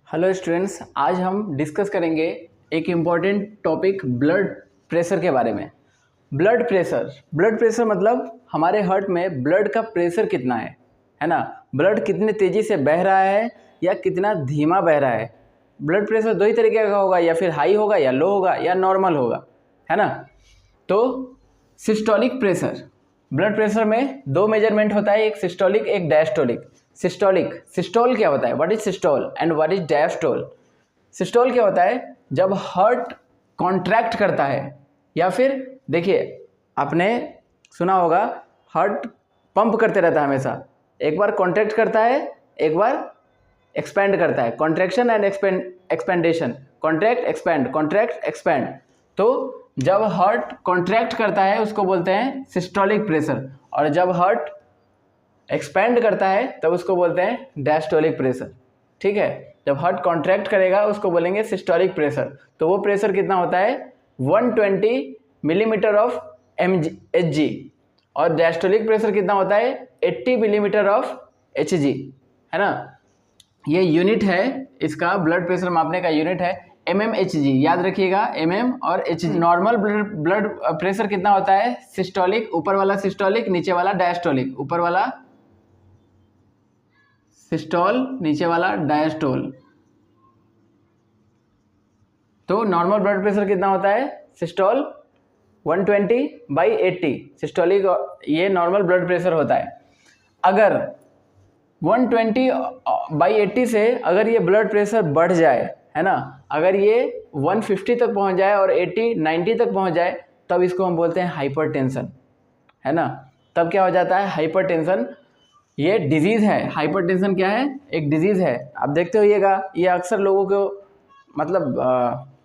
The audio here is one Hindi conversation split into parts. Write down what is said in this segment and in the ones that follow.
हेलो स्टूडेंट्स, आज हम डिस्कस करेंगे एक इम्पॉर्टेंट टॉपिक ब्लड प्रेशर के बारे में। ब्लड प्रेशर मतलब हमारे हार्ट में ब्लड का प्रेशर कितना है ना। ब्लड कितने तेज़ी से बह रहा है या कितना धीमा बह रहा है। ब्लड प्रेशर दो ही तरीके का होगा, या फिर हाई होगा या लो होगा या नॉर्मल होगा, है ना। तो सिस्टोलिक प्रेशर, ब्लड प्रेशर में दो मेजरमेंट होता है, एक सिस्टोलिक एक डायस्टोलिक। सिस्टोल क्या होता है, what is systole and what is diastole. Systole क्या होता है, जब हार्ट कॉन्ट्रैक्ट करता है, या फिर देखिए आपने सुना होगा हार्ट पंप करते रहता है हमेशा, एक बार कॉन्ट्रैक्ट करता है एक बार एक्सपेंड करता है, कॉन्ट्रैक्शन एंड एक्सपेंडेशन, कॉन्ट्रैक्ट एक्सपेंड। तो जब हार्ट कॉन्ट्रैक्ट करता है उसको बोलते हैं सिस्टोलिक प्रेशर, और जब हार्ट एक्सपेंड करता है तब उसको बोलते हैं डायस्टोलिक प्रेशर। ठीक है, जब हार्ट कॉन्ट्रैक्ट करेगा उसको बोलेंगे सिस्टोलिक प्रेशर। तो वो प्रेशर कितना होता है 120 मिलीमीटर ऑफ Hg, और डायस्टोलिक प्रेशर कितना होता है 80 मिलीमीटर ऑफ Hg, है ना। ये यूनिट है इसका, ब्लड प्रेशर मापने का यूनिट है mmHg, याद रखिएगा mm और Hg। नॉर्मल ब्लड प्रेशर कितना होता है सिस्टोलिक, ऊपर वाला सिस्टोलिक नीचे वाला डायस्टोलिक, ऊपर वाला सिस्टोल नीचे वाला डायस्टोल। तो नॉर्मल ब्लड प्रेशर कितना होता है सिस्टोल 120/80, सिस्टोलिक ये नॉर्मल ब्लड प्रेशर होता है। अगर 120/80 से अगर ये ब्लड प्रेशर बढ़ जाए, है ना, अगर ये 150 तक पहुंच जाए और 80-90 तक पहुंच जाए, तब इसको हम बोलते हैं हाइपरटेंशन, है ना। तब क्या हो जाता है हाइपरटेंशन। ये डिजीज़ है, हाइपरटेंशन क्या है, एक डिजीज़ है। आप देखते होइएगा ये अक्सर लोगों को मतलब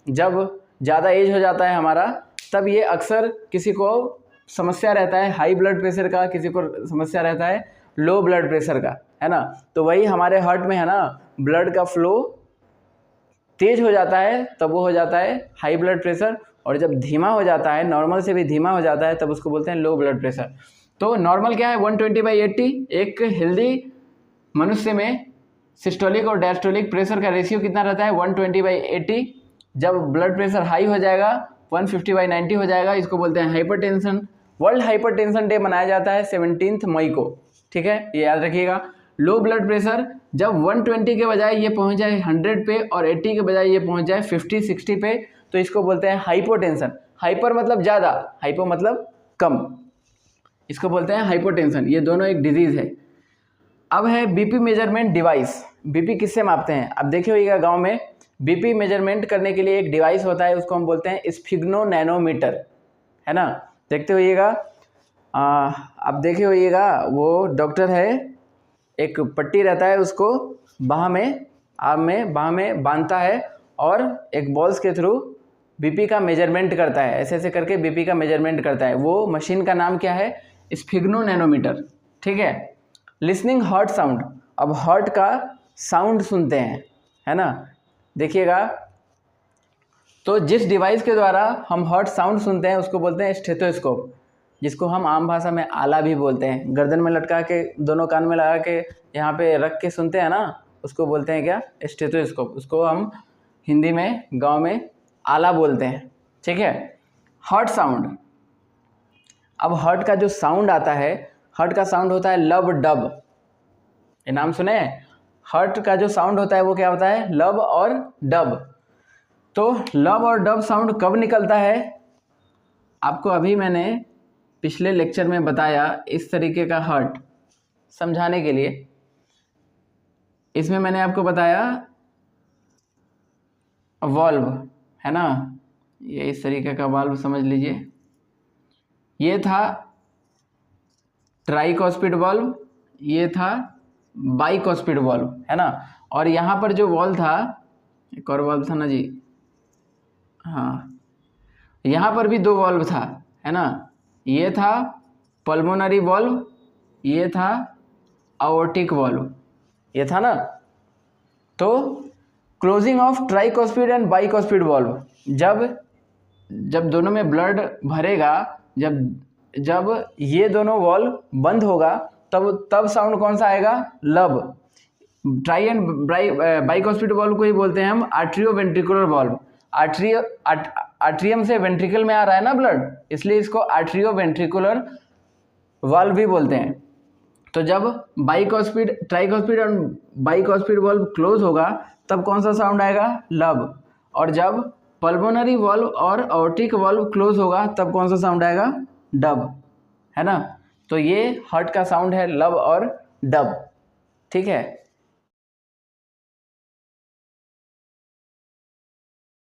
जब ज़्यादा एज हो जाता है हमारा, तब ये अक्सर किसी को समस्या रहता है हाई ब्लड प्रेशर का, किसी को समस्या रहता है लो ब्लड प्रेशर का, है ना। तो वही हमारे हार्ट में है ना, ब्लड का फ्लो तेज हो जाता है तब वो हो जाता है हाई ब्लड प्रेशर, और जब धीमा हो जाता है, नॉर्मल से भी धीमा हो जाता है, तब उसको बोलते हैं लो ब्लड प्रेशर। तो नॉर्मल क्या है 120/80, एक हेल्दी मनुष्य में सिस्टोलिक और डायस्टोलिक प्रेशर का रेशियो कितना रहता है 120/80। जब ब्लड प्रेशर हाई हो जाएगा 150/90 हो जाएगा, इसको बोलते हैं हाइपरटेंशन। वर्ल्ड हाइपरटेंशन डे मनाया जाता है 17 मई को, ठीक है, ये याद रखिएगा। लो ब्लड प्रेशर जब 120 के बजाय ये पहुंच जाए 100 पे, और 80 के बजाय ये पहुंच जाए 50-60 पे, तो इसको बोलते हैं हाइपोटेंशन। हाइपर मतलब ज़्यादा, हाइपो मतलब कम, इसको बोलते हैं हाइपोटेंशन। ये दोनों एक डिजीज़ है। अब है बीपी मेजरमेंट डिवाइस। बीपी किससे मापते हैं, अब देखे होइएगा गांव में बीपी मेजरमेंट करने के लिए एक डिवाइस होता है, उसको हम बोलते हैं स्फिग्नो नैनोमीटर, है ना। देखते होइएगा, अब देखे होइएगा वो डॉक्टर है, एक पट्टी रहता है, उसको बाह में बांधता है, और एक बॉल्स के थ्रू बीपी का मेजरमेंट करता है, ऐसे ऐसे करके बीपी का मेजरमेंट करता है। वो मशीन का नाम क्या है, स्फिग्नो नैनोमीटर, ठीक है। लिसनिंग हार्ट साउंड, अब हार्ट का साउंड सुनते हैं, है ना, देखिएगा। तो जिस डिवाइस के द्वारा हम हार्ट साउंड सुनते हैं उसको बोलते हैं स्टेथोस्कोप, जिसको हम आम भाषा में आला भी बोलते हैं। गर्दन में लटका के दोनों कान में लगा के यहाँ पे रख के सुनते हैं ना, उसको बोलते हैं क्या, स्टेथोस्कोप। उसको हम हिंदी में गांव में आला बोलते हैं, ठीक है। हार्ट साउंड, अब हार्ट का जो साउंड आता है, हार्ट का साउंड होता है लब डब, ये नाम सुने हैं। हार्ट का जो साउंड होता है वो क्या होता है, लब और डब। तो लब और डब साउंड कब निकलता है, आपको अभी मैंने पिछले लेक्चर में बताया इस तरीके का हार्ट समझाने के लिए। इसमें मैंने आपको बताया वाल्व, है ना, ये इस तरीके का वाल्व समझ लीजिए। ये था ट्राइकॉस्पिड वाल्व, ये था बाइकॉस्पिड वाल्व, है ना। और यहाँ पर जो वाल्व था, एक और वाल्व था ना जी, हाँ, यहाँ पर भी दो वाल्व था, है ना। ये था पल्मोनरी वाल्व, ये था आओर्टिक वाल्व, ये था ना। तो closing of tricuspid and बाइकॉस्पिड valve, जब दोनों में ब्लड भरेगा, जब ये दोनों वाल्व बंद होगा, तब साउंड कौन सा आएगा, लब। ट्राई एंड बाइकॉस्पिड वाल्व को ही बोलते हैं हम आर्ट्रियो वेंट्रिकुलर वाल्व। आर्ट्रियम से वेंट्रिकल में आ रहा है ना ब्लड, इसलिए इसको आर्ट्रियो वेंट्रिकुलर वाल्व भी बोलते हैं। तो जब बाइकॉस्पिड, ट्राइकॉस्पिड और बाइकॉस्पिड वाल्व क्लोज होगा तब कौन सा साउंड आएगा? लब। और जब पल्मोनरी वाल्व और ऑर्टिक वाल्व क्लोज होगा तब कौन सा साउंड आएगा? डब, है ना। तो ये हार्ट का साउंड है लब और डब, ठीक है।